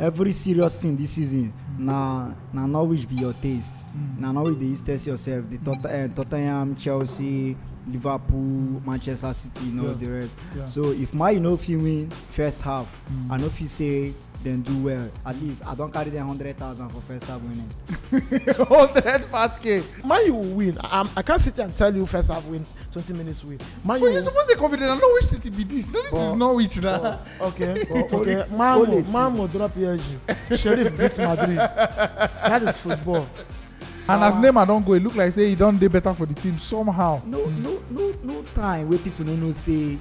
Every serious thing this season, now Norwich be your taste. Now Norwich they test yourself. The Tottenham, Chelsea, Liverpool, Manchester City, the rest. Yeah. So if Man feel win first half, I know if you say then do well. At least I don't carry the 100,000 for first half winning. 100,000. Man, you will win. I can't sit here and tell you first half win, 20 minutes win. Man, you're supposed to be confident. I know which city be this. No, this is Norwich now. Okay. Man will drop PSG. Sheriff beats Madrid. That is football. And as Neymar don't go, it look like say he don't do better for the team somehow. No time where people don't know say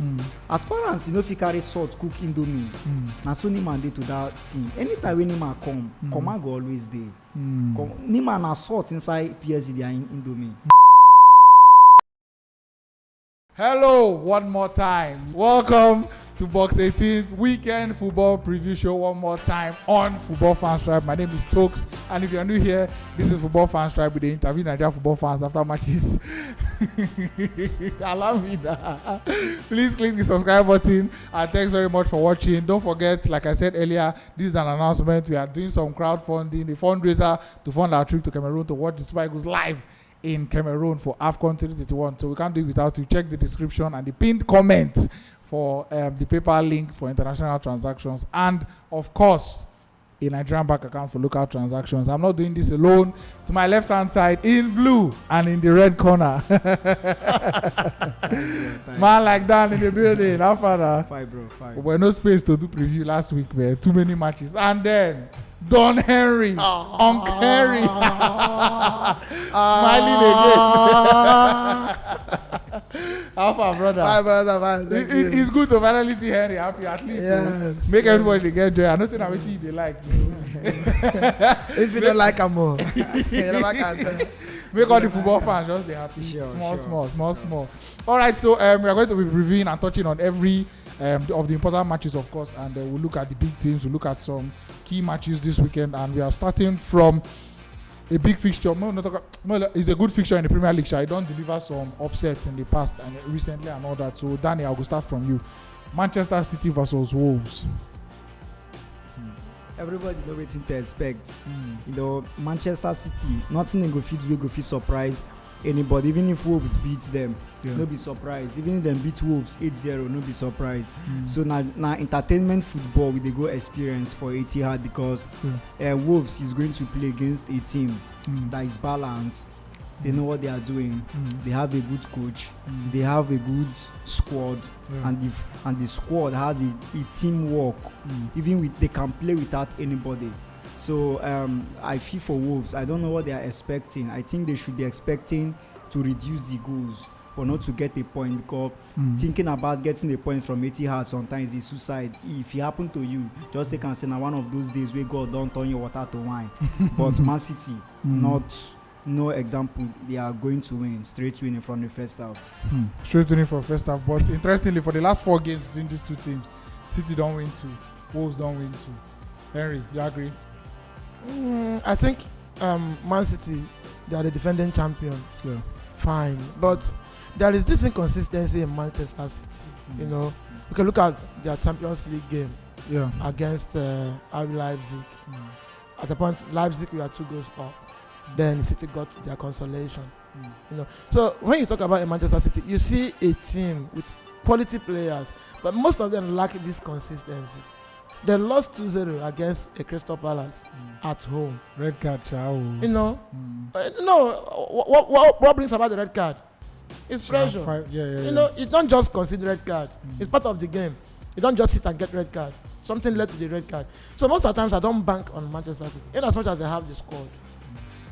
as far as if you carry salt cook Indomie, na so Neymar dey to that team. Anytime when Neymar come go always there. Neymar na salt inside PSG they are in Indomie. Hello, one more time. Welcome to Box 18 Weekend Football Preview Show one more time on Football Fans Tribe. My name is Tokes, and if you're new here, this is Football Fans Tribe with the interview Nigerian football fans after matches. Allow me that. Please click the subscribe button, and thanks very much for watching. Don't forget, like I said earlier, this is an announcement. We are doing some crowdfunding, the fundraiser to fund our trip to Cameroon to watch the Super Eagles live in Cameroon for AFCON 2021. So we can't do it without you. Check the description and the pinned comment for the PayPal link for international transactions, and of course a Nigerian bank account for local transactions. I'm not doing this alone. To my left hand side in blue and in the red corner, man like that in the building. How far? Five, bro. We were no space to do preview last week, man. Too many matches. And then Don Henry, Uncle Henry, smiling again. How far, brother? Bye, brother. Bye. It's good to finally see Henry happy at least. Yes. Make everybody get joy. I know that what they like. If you don't like them more, make all the football fans just be happy. Small. All right, so we are going to be reviewing and touching on every of the important matches, of course, and we'll look at the big teams. We'll look at some key matches this weekend, and we are starting from a big fixture. It's a good fixture in the Premier League. I don't deliver some upsets in the past and recently and all that. So, Dani, I'll go start from you. Manchester City versus Wolves. Everybody know what to expect. Manchester City, nothing they go fit surprise anybody. Even if Wolves beat them, no be surprised. Even if them beat Wolves 8-0, no be surprised. So now entertainment football with the go experience for Etihad, because Wolves is going to play against a team that is balanced. They know what they are doing. They have a good coach. They have a good squad, and the squad has a teamwork. Even they can play without anybody. So I feel for Wolves. I don't know what they are expecting. I think they should be expecting to reduce the goals, but not to get a point, because thinking about getting a point from Etihad sometimes is suicide. If it happen to you, just take and say now one of those days where God don't turn your water to wine. But Man City, no example. They are going to win, straight winning from the first half. Straight winning for the first half. But interestingly, for the last 4 games between these two teams, City don't win 2, Wolves don't win 2. Henry, you agree? I think Man City, they are the defending champion. Yeah. Fine, but there is this inconsistency in Manchester City. You can look at their Champions League game against RB Leipzig. At the point, Leipzig were 2 goals up. Then City got their consolation. So when you talk about a Manchester City, you see a team with quality players, but most of them lack this consistency. They lost 2-0 against a Crystal Palace at home. Red card, ciao. What brings about the red card? It's pressure. You don't just consider red card. It's part of the game. You don't just sit and get red card. Something led to the red card. So most of the times I don't bank on Manchester City, in as much as they have the squad.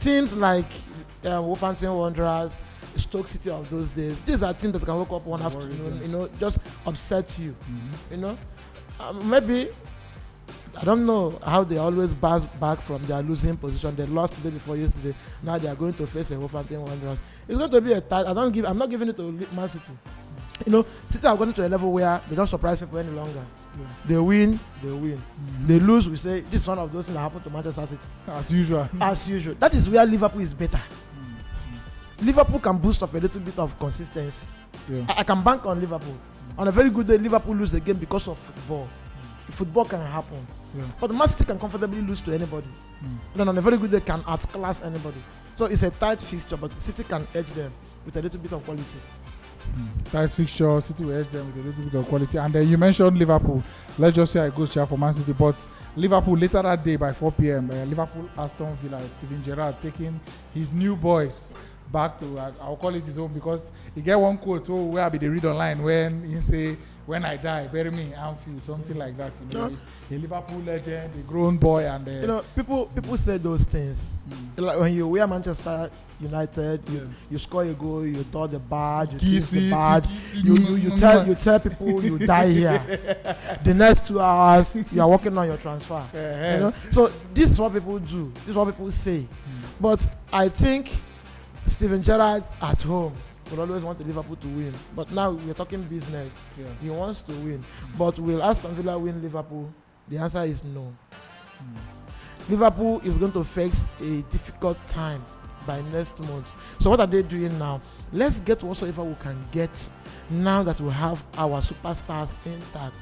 Teams like Wolverhampton Wanderers, Stoke City of those days, these are teams that can wake up one afternoon, just upset you. Maybe, I don't know how they always bounce back from their losing position. They lost today before yesterday. Now they are going to face a Wolverhampton Wanderers. It's going to be a tight. I'm not giving it to Man City. City are going to a level where they don't surprise people any longer. They win. They lose, we say this is one of those things that happen to Manchester City. As usual. That is where Liverpool is better. Liverpool can boost up a little bit of consistency. I can bank on Liverpool. On a very good day, Liverpool lose the game because of football. football can happen. Yeah. But Man City can comfortably lose to anybody. Then on a very good day can outclass anybody. So it's a tight fixture, but City can edge them with a little bit of quality. Tight fixture, City will edge them with a little bit of quality. And then you mentioned Liverpool. Let's just see how it goes for Man City. But Liverpool later that day by 4 p.m. Liverpool Aston Villa, Steven Gerrard taking his new boys back to I'll call it his own, because he get one quote where they read online when he say, "When I die, bury me in Anfield," something like that. You know, a Liverpool legend, a grown boy, and you know, people say those things. Like when you wear Manchester United, you score a goal, you draw the badge, you kiss the badge, you tell people you die here. The next 2 hours you are working on your transfer. You know, so this is what people do. This is what people say. But I think Steven Gerrard at home would always want Liverpool to win. But now we're talking business. He wants to win. But will Aston Villa win Liverpool? The answer is no. Liverpool is going to face a difficult time by next month. So what are they doing now? Let's get whatsoever we can get now that we have our superstars intact.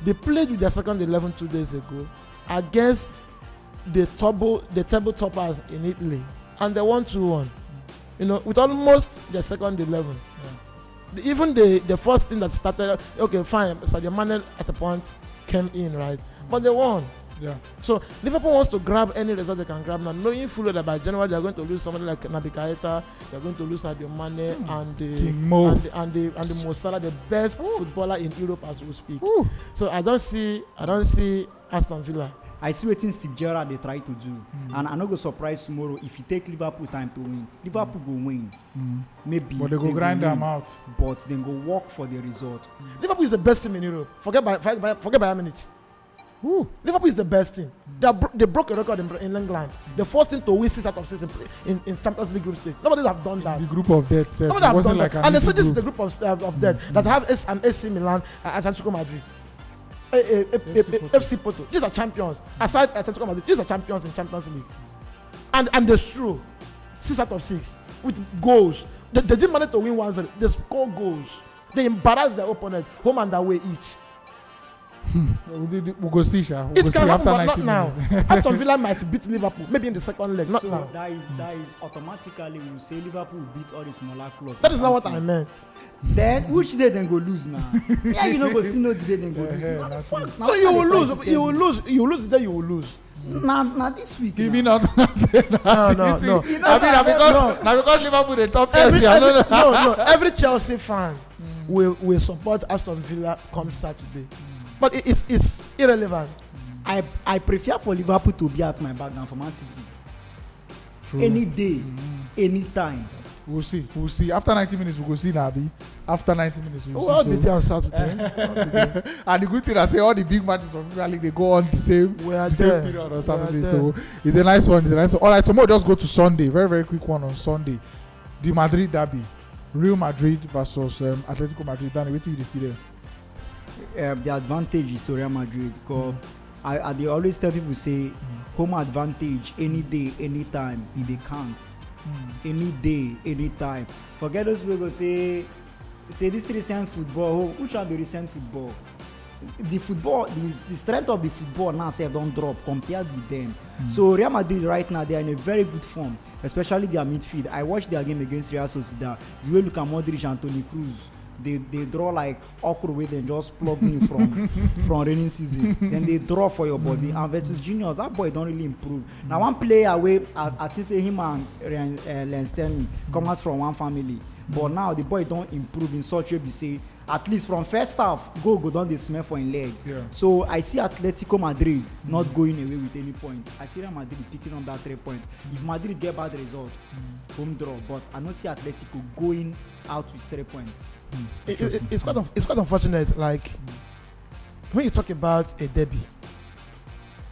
They played with their second 11 2 days ago against the table toppers in Italy, and they won 2-1. You know, with almost the second 11. Even the first team that started, okay, fine, Sadio Mane at a point came in, right? But they won. So Liverpool wants to grab any result they can grab now, knowing fully that by January they are going to lose somebody like Naby Keita, they are going to lose Sadio Mane and the Mo Salah, the best footballer in Europe as we speak. So I don't see Aston Villa. I see what Steve Gerrard they try to do, and I'm not gonna surprise tomorrow if you take Liverpool time to win. Liverpool go win, maybe. But they go grind them out. But then go work for the result. Liverpool is the best team in Europe. Forget Bayern Munich. Liverpool is the best team. They broke a record in England. The first team to win 6 out of 6 in Champions League group stage. Nobody have done that. The group of death. Nobody have done that. And they say this is the group of death that have an AC Milan and Atletico Madrid. FC Porto. These are champions. Aside Atletico Madrid, these are champions in Champions League. And they throw 6 out of 6 with goals. They didn't manage to win 1-0. They score goals. They embarrass their opponent home and away each. We'll go see, Sha. It can happen, after but not now. Aston Villa might beat Liverpool, maybe in the second leg, not so now. That is automatically we will say Liverpool will beat all the smaller clubs. That is not what I meant. Then which day then go lose now? Yeah, you know, go still know the day then go lose. No, you will lose. You will lose. You will lose the day you will lose. Now this week. Give me not. No. Because Liverpool the top Every Chelsea fan will support Aston Villa come Saturday. But it's irrelevant. I prefer for Liverpool to be at my back than for Man City. True. Any day, any time. We'll see. After 90 minutes, we'll go see Nabi. After 90 minutes, we'll see. What did they on Saturday? And the good thing I say, all the big matches from Premier League, they go on the same period on Saturday. So it's a nice one. All right, so we'll just go to Sunday. Very, very quick one on Sunday. The Madrid derby. Real Madrid versus Atletico Madrid. Dani, what did you see there? The advantage is Real Madrid, because I they always tell people say home advantage any day, anytime. If they can't, any day, anytime. Forget those people say this recent football. Which one be recent football? The football, the strength of the football now say don't drop compared with them. So Real Madrid right now they are in a very good form, especially their midfield. I watched their game against Real Sociedad. The way Luka Modric and Toni Kroos. They draw like awkward way, they just plug me from raining season. Then they draw for your body. And versus Juniors, that boy don't really improve. Now one player away, I think say him and Len Sterling come out from one family. But now the boy don't improve in such a way. Say at least from first half, go down the smell for his leg. So I see Atletico Madrid not going away with any points. I see Real Madrid picking on that 3 points. If Madrid get bad result, home draw. But I don't see Atletico going out with 3 points. It's quite unfortunate. Like when you talk about a derby,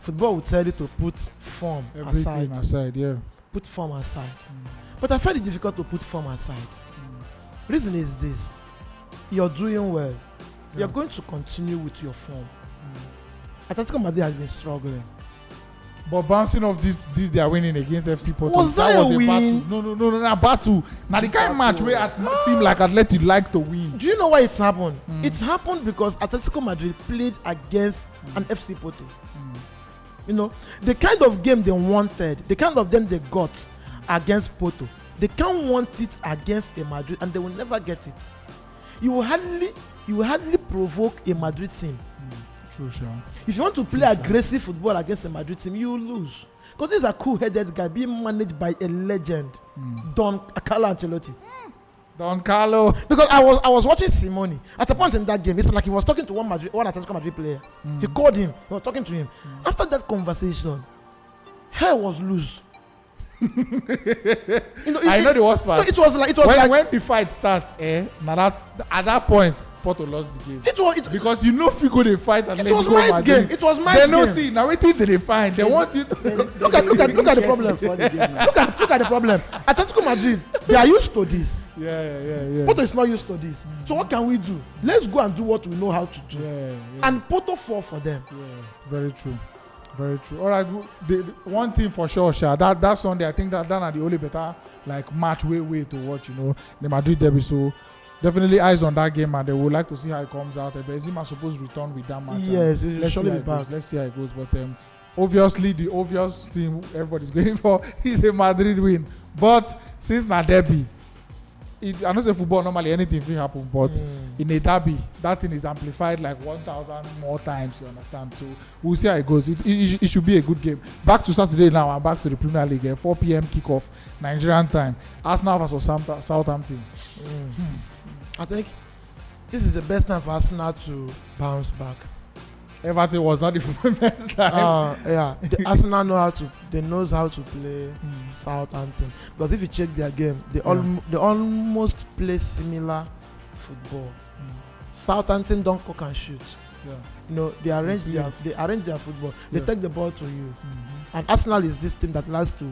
football will tell you to put form aside. Put form aside. But I find it difficult to put form aside. Reason is this: you're doing well. You're going to continue with your form. Atletico Madrid has been struggling. But bouncing off this they are winning against FC Porto. Was that was a a win? battle. No, battle. Now the kind of match where a team like Atleti like to win. Do you know why it's happened? It's happened because Atletico Madrid played against an FC Porto. You know, the kind of game they wanted, the kind of them they got against Porto, they can't want it against a Madrid, and they will never get it. You will hardly provoke a Madrid team. True, sure. If you want to play aggressive football against a Madrid team, you will lose. Because these are cool-headed guys being managed by a legend, Don Carlo Ancelotti. Don Carlo. Because I was watching Simone at a point in that game. It's like he was talking to one Atletico Madrid player. He called him. He was talking to him. After that conversation, hair was loose. I know the worst part. No, it was like when the fight starts, at that point, Porto lost the game. Because you know if you go to fight and it was my game. It was my game. They don't see now. Waiting till they find. They want it. Look at the problem. Look at the problem. Atletico Madrid, they are used to this. Yeah. Porto is not used to this. So what can we do? Let's go and do what we know how to do. Yeah. And Porto fall for them. Yeah, very true. Very true. All right, the one thing for sure, Sha, that Sunday, I think that are the only better like match way to watch. You know, the Madrid derby. So definitely eyes on that game, and they would like to see how it comes out. Benzema supposed to return with that match. Yes, let's see how it goes. But obviously, the obvious team everybody's going for is a Madrid win. But since na derby, I don't say football normally anything will happen, but in a derby, that thing is amplified like 1,000 more times. You understand? So we'll see how it goes. It should be a good game. Back to Saturday now, and back to the Premier League. 4 p.m. kickoff Nigerian time. Arsenal versus Southampton. I think this is the best time for Arsenal to bounce back. Everton was not the best time. Yeah, the Arsenal knows how to play Southampton, because if you check their game, they almost play similar football. Southampton don't cook and shoot. Yeah. You know, they arrange their football. They take the ball to you, and Arsenal is this team that likes to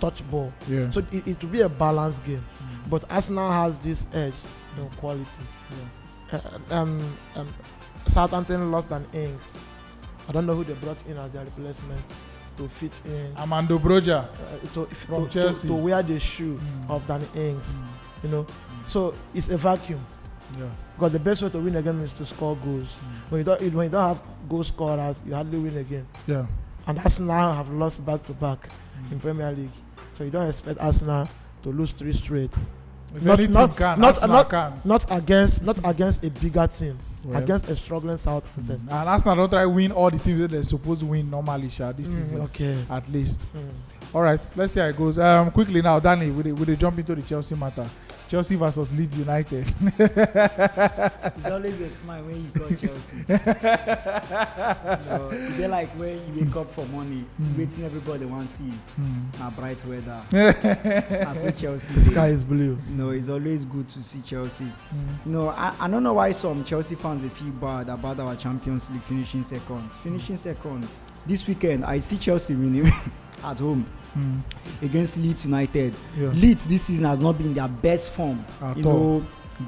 touch ball. Yeah. So it will be a balanced game, but Arsenal has this edge, quality. Yeah. Southampton lost an Ings. I don't know who they brought in as their replacement to fit in. Amando Broja from Chelsea to wear the shoe of Danny Ings. So it's a vacuum. Yeah. Because the best way to win a game is to score goals. When you don't have goal scorers, you hardly win a game. Yeah. And Arsenal have lost back to back in Premier League, so you don't expect Arsenal to lose 3 straight. Not against a bigger team, against a struggling Southampton. And Arsenal don't try to win all the teams that they're supposed to win normally, Sha, this season. Okay. At least. All right, let's see how it goes. Quickly now, Dani, will they jump into the Chelsea matter? Chelsea versus Leeds United. It's always a smile when you call Chelsea. So they're like when you wake up for morning, waiting everybody wants to see. Now bright weather. That's what Chelsea. The sky is blue. No, it's always good to see Chelsea. I don't know why some Chelsea fans they feel bad about our Champions League finishing second. This weekend I see Chelsea winning at home. Against Leeds United. Leeds this season has not been their best form.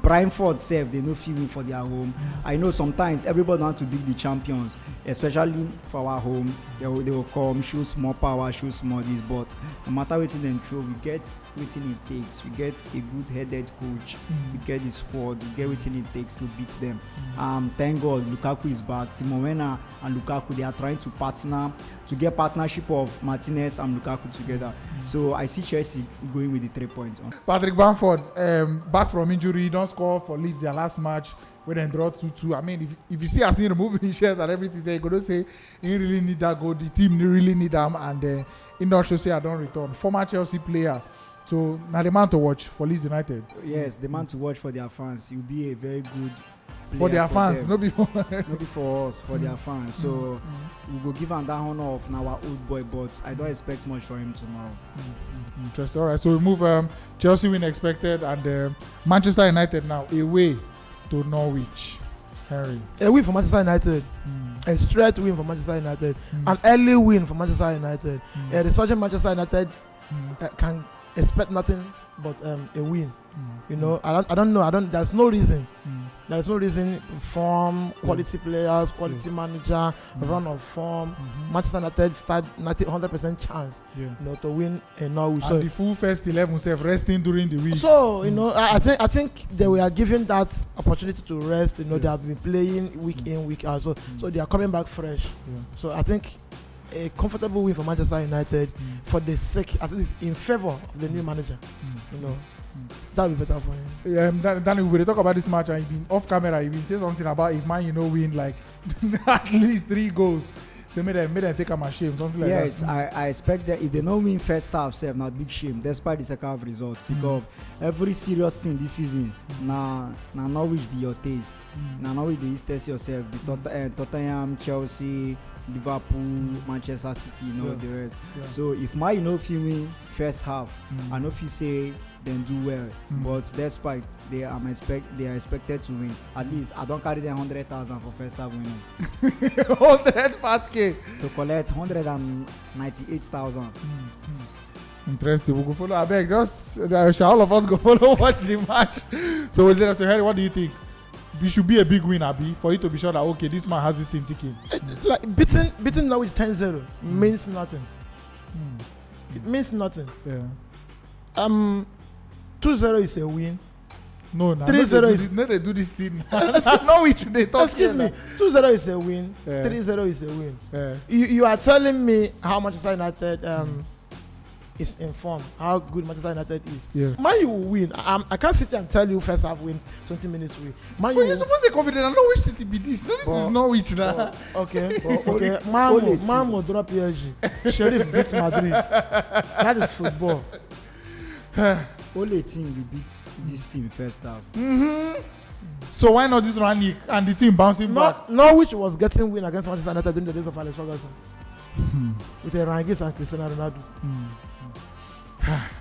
Brentford self, they no feeling for their home. I know sometimes everybody wants to beat the champions, especially for our home. They will come, show small power, show small this, but no matter what them throw, we get what it takes. We get a good headed coach. We get the squad. We get what it takes to beat them. Thank God Lukaku is back. Werner and Lukaku, they are trying to partner to get partnership of Martinez and Lukaku together. So I see Chelsea going with the 3 points. Patrick Bamford, back from injury, don't score for Leeds their last match when they draw 2-2. I mean, if you see us removing his shares and everything, you're going to say he really need that goal. The team really need them, and in not sure say I don't return. Former Chelsea player. So now the man to watch for Leeds United. Yes, the man to watch for their fans. He'll be a very good player for their fans, not before. Not for us, for their fans. So we'll go give him that honor of our old boy, but I don't expect much for him tomorrow. Interesting. All right, so we move Chelsea win expected, and Manchester United now away to Norwich. Henry. A win for Manchester United. A straight win for Manchester United. An early win for Manchester United. A resurgent Manchester United expect nothing but a win. You know, I don't know. There's no reason. There's no reason. Form, quality players, quality manager, run of form. Manchester United start 100% chance. You know, to win a Norwich. And the full first 11 self resting during the week. So you know, I think they were given that opportunity to rest. You know, they have been playing week in, week out. So they are coming back fresh. So I think a comfortable win for Manchester United for the sake, at least in favor of the new manager. You know. That would be better for him. Dani, we will talk about this match, and you've been off camera. You've been saying something about if Man win like at least 3 goals. So made them take a shame, something like that. Yes, I expect that if they don't win first half, not big shame, despite the second half result. Because every serious thing this season, now Norwich be your taste. Now Norwich they test yourself. The Tottenham, Chelsea, Liverpool, Manchester City, you know the rest. So if Man win first half, I know if you say then do well, but despite they are expected to win. At least I don't carry them 100,000 for first half winning. 100,000 to collect 198,000. Interesting. We'll go follow. I beg, just shall all of us go follow watch the match. So Harry, what do you think? It should be a big win, Abi, for you to be sure that okay, this man has this team ticking. Like beating Norwich 10-0 means nothing. It means nothing. 2-0 is a win. No, 3-0 is no, they do this thing. Norwich they talk. Excuse me. 2-0 is a win. 3-0 is a win. You are telling me how Manchester United is informed, how good Manchester United is. Man, you will win. I can't sit here and tell you first half win, 20 minutes win. Man, you're supposed to be confident. I know which city be this. No, this is Norwich now. Okay. Man will drop PSG. Sheriff beats Madrid. That is football. Only team we beat this team first half. So why not this Ragnick and the team bouncing back? Norwich was getting win against Manchester United during the days of Alex Ferguson. With a Ragnick and Cristiano Ronaldo.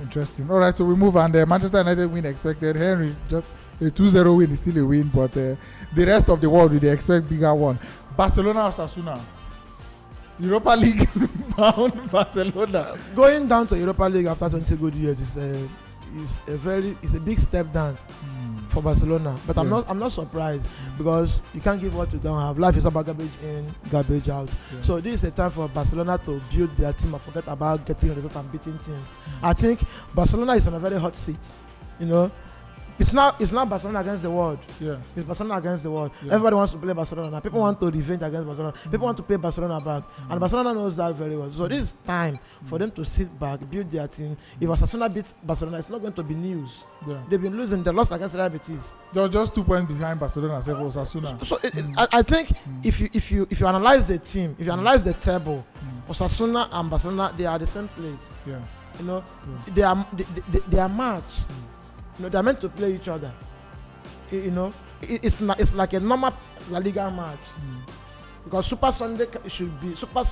Interesting. All right, so we move on. The Manchester United win expected. Henry, just a 2-0 win is still a win, but the rest of the world, they expect bigger one. Barcelona or Osasuna? Europa League bound Barcelona. Going down to Europa League after 20 good years is a big step down for Barcelona. But I'm not surprised because you can't give what you don't have. Life is about garbage in, garbage out. So this is a time for Barcelona to build their team and forget about getting results and beating teams. I think Barcelona is on a very hot seat. You know, it's not Barcelona against the world. It's Barcelona against the world. Everybody wants to play Barcelona now. People want to revenge against Barcelona. People want to pay Barcelona back. And Barcelona knows that very well. So this is time for them to sit back, build their team. If Osasuna beats Barcelona, it's not going to be news. They've been losing. They lost against Real Betis. Just 2 points behind Barcelona, for Osasuna. So I think if you analyze the team, if you analyze the table, Osasuna and Barcelona, they are the same place. You know, they are matched. You know, they're meant to play each other. You know, it's like a normal La Liga match. Because Super Sunday, Super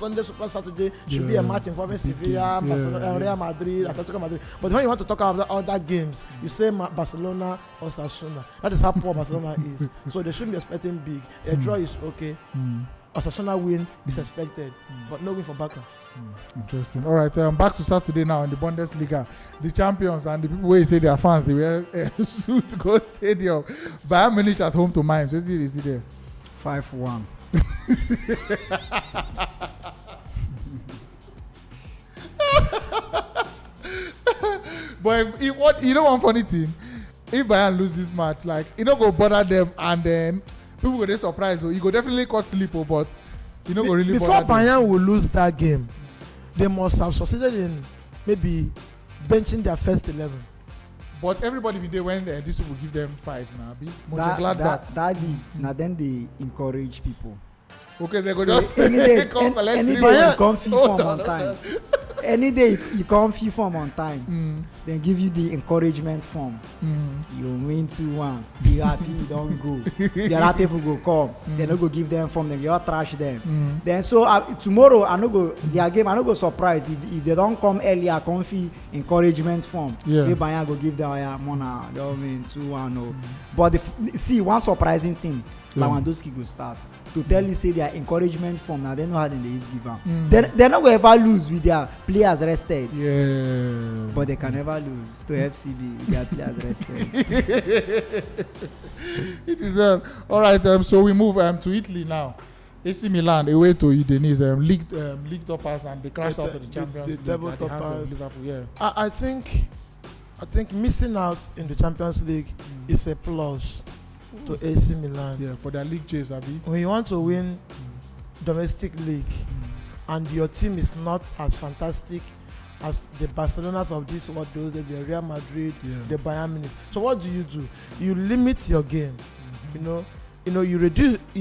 Saturday should be a match involving Sevilla, Barcelona, Real Madrid, Atletico Madrid. But when you want to talk about other games, you say Barcelona or Osasuna. That is how poor Barcelona is. So they shouldn't be expecting big. A draw is okay. Osasuna win is expected, but no win for Barca. Interesting. All right, back to Saturday now in the Bundesliga. The champions and the people where you say they are fans, they wear suit to go stadium. Bayern Munich at home to Mainz. What is it there? 5-1. But you know one funny thing? If Bayern lose this match, like you know go bother them and then people go get surprised. You go definitely caught sleep, but you know go really before bother them. Bayern will lose that game, they must have succeeded in maybe benching their first 11. But everybody be there when this will give them 5 now. That league, now then they encourage people. Okay, they go so just any day, come collect any day you come fee form on time. Any day you come fee form on time, then give you the encouragement form. You win 2-1. Be happy, you don't go. The other people go come. They no go give them form. Then you all trash them. Then so tomorrow I no go their game. I no go surprise if they don't come earlier. Come fee encouragement form. They Bayern go give them money. They win 2-1. But see one surprising thing. Lewandowski go start. To tell you say their encouragement form, now they know how they use give am. They're not going to ever lose with their players rested. Yeah. But they can never lose to FCB with their players rested. It is all right. So we move to Italy now. AC Milan away to Udinese, league toppers, and they crashed out of the Champions League. The table at the hands of toppers. Liverpool. Yeah. I think missing out in the Champions League is a plus to AC Milan. Yeah, for their league chase, Abi. When you want to win domestic league and your team is not as fantastic as the Barcelonas of this world, the Real Madrid, the Bayern Munich. So what do? You limit your game. You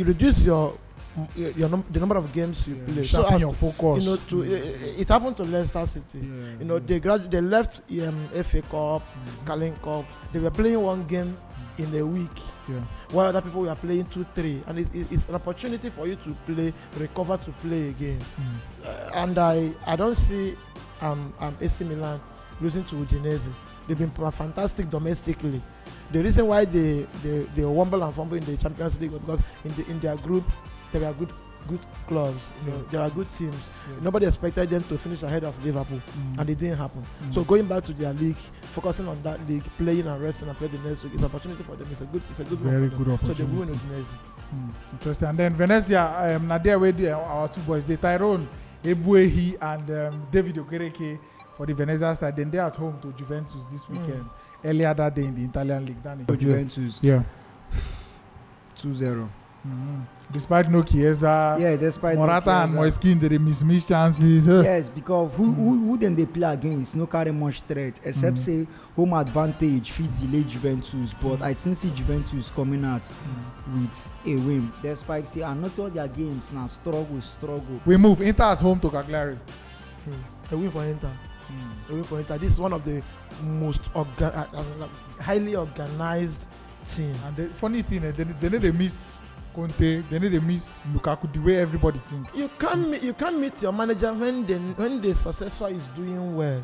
reduce the number of games you play. Sharpen your focus. It happened to Leicester City. They left FA Cup, Carling Cup. They were playing one game in a week. While other people were playing 2-3, and it's an opportunity for you to recover to play again. And I don't see AC Milan losing to Udinese. They've been fantastic domestically. The reason why they wumble and fumble in the Champions League was because in their group there were good clubs. There are good teams. Nobody expected them to finish ahead of Liverpool, and it didn't happen. So going back to their league, focusing on that league, playing and resting and playing the next week, it's an opportunity for them. It's a good very good opportunity. So they win Udinese. Interesting. And then Venezia, Nadia with our two boys, the Tyrone Ebuehi and David Okereke for the Venezia side. Then they're at home to Juventus this weekend. Earlier that day in the Italian league, Dani. Juventus. 2-0. Despite no Chiesa, despite Morata no and Moiskin, they miss chances. Yes, because who then they play against no carry much threat, except say home advantage fit delay Juventus. But I still see Juventus coming out with a win. Despite say I know all their games now struggle. We move Inter at home to Cagliari. A win for Inter. A win for Inter. This is one of the most highly organized team. And the funny thing, they need to miss Conte, they need to miss Lukaku the way everybody thinks. You can't meet your manager when the successor is doing well.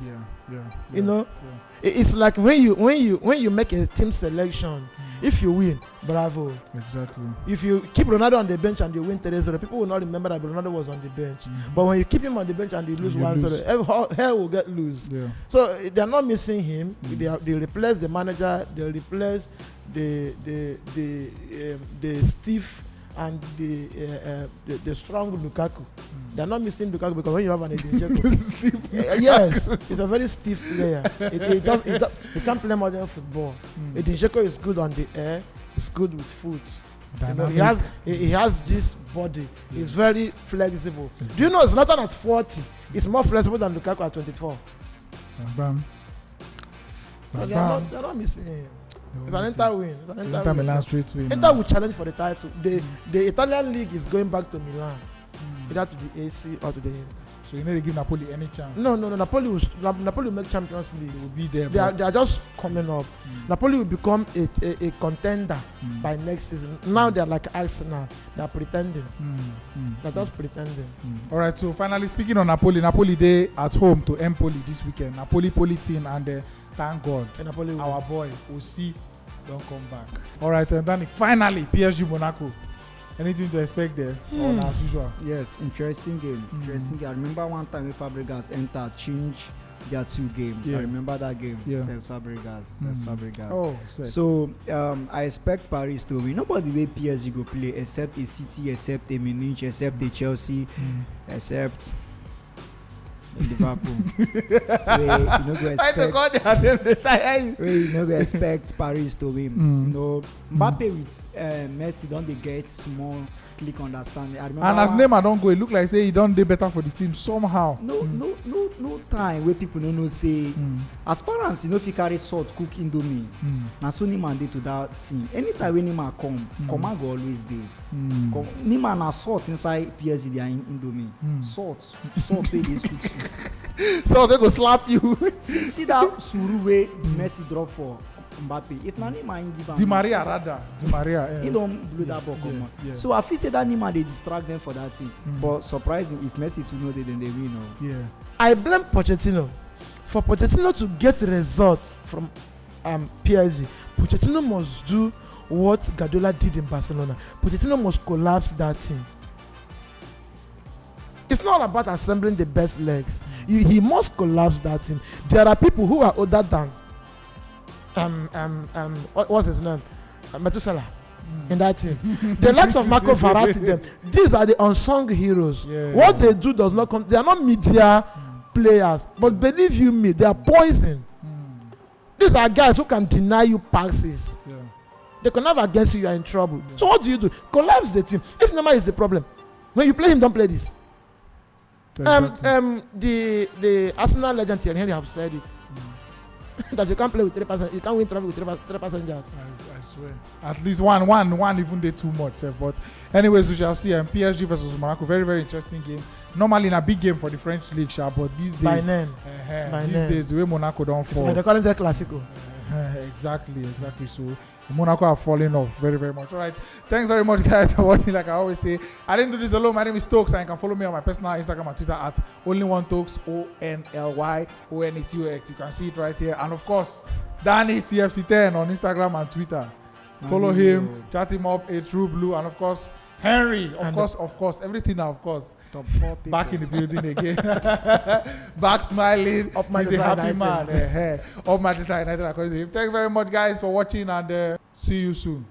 It's like when you make a team selection. If you win, bravo. Exactly. If you keep Ronaldo on the bench and you win 3-0, people will not remember that Ronaldo was on the bench. But when you keep him on the bench and you lose 1-0, hell will get loose. So they're not missing him. They replace the manager. They replace the stiff and the strong Lukaku. They're not missing Lukaku because when you have an Edin yes, he's a very stiff player. He can't play modern football. Edin Dzeko is good on the air. He's good with foot. He has this body. He's very flexible. Do you know Zlatan at 40 is more flexible than Lukaku at 24? So they're not missing him. It's an Inter win. Inter Milan straight win. Inter will challenge for the title. The Italian league is going back to Milan. Either to the AC or to the Inter. So you need to give Napoli any chance? No. Napoli will make Champions League. They will be there. They are just coming up. Napoli will become a contender by next season. Now they are like Arsenal. They are pretending. They're just pretending. All right. So finally, speaking on Napoli, they at home to Empoli this weekend. Napoli team and. Thank God, our boy Osi don't come back. All right, and then finally PSG Monaco. Anything to expect there? Or as usual? Yes, interesting game. I remember one time when Fabregas entered, changed their 2 games. I remember that game. Says Fabregas. Oh, so I expect Paris to win. Nobody way PSG go play except a City, except a Munich, except a Chelsea, except Liverpool. You no go expect Paris to win. Mbappe with Messi don't they get small click understanding. I remember, and as Neymar don't go, it look like say he don't do better for the team somehow. No time where people don't know say as far as if you carry salt cook Indomie. Na so Neymar dey to that team. Anytime when Neymar command go always dey. Neymar na salt inside PSG they are Indomie. Salt wey dey sweet soup. So they go slap you. see that suru wey Messi drop for Mbappe. If na Neymar in give am. Di Maria. He don't blow that ball come on. So I feel say that Neymar they distract them for that thing. But surprising if Messi to know they then they win. I blame Pochettino. For Pochettino to get results from PSG, Pochettino must do what Guardiola did in Barcelona. Pochettino must collapse that team. It's not about assembling the best legs. He must collapse that team. There are people who are older than what's his name? Methuselah in that team. The likes of Marco Verratti, them. These are the unsung heroes. What they do does not come. They are not media players, but believe you me, they are poison. These are guys who can deny you passes. They can have against you, you are in trouble. So what do? Collapse the team. If Neymar is the problem, when you play him, don't play this. The Arsenal legend Thierry Henry have said it. That you can't play with 3%, you can't win trophy with 3 passengers. I swear. At least one even did too much. But anyways, we shall see. PSG versus Monaco, very, very interesting game. Normally in a big game for the French league, but these days, by name, days the way Monaco don't fall. They call it the Classico. Exactly. So Monaco are falling off very, very much. All right. Thanks very much, guys, for watching. Like I always say, I didn't do this alone. My name is Tokes, and you can follow me on my personal Instagram and Twitter at only1tokes, ONLYONETOX. You can see it right here. And of course, Dani CFC10 on Instagram and Twitter. Follow him, chat him up, a true blue, and of course, Henry. Of course, everything now, of course. Top 4 people. Back in the building again. Back smiling. He's a happy man. Up Manchester United according to him. Thanks very much, guys, for watching, and see you soon.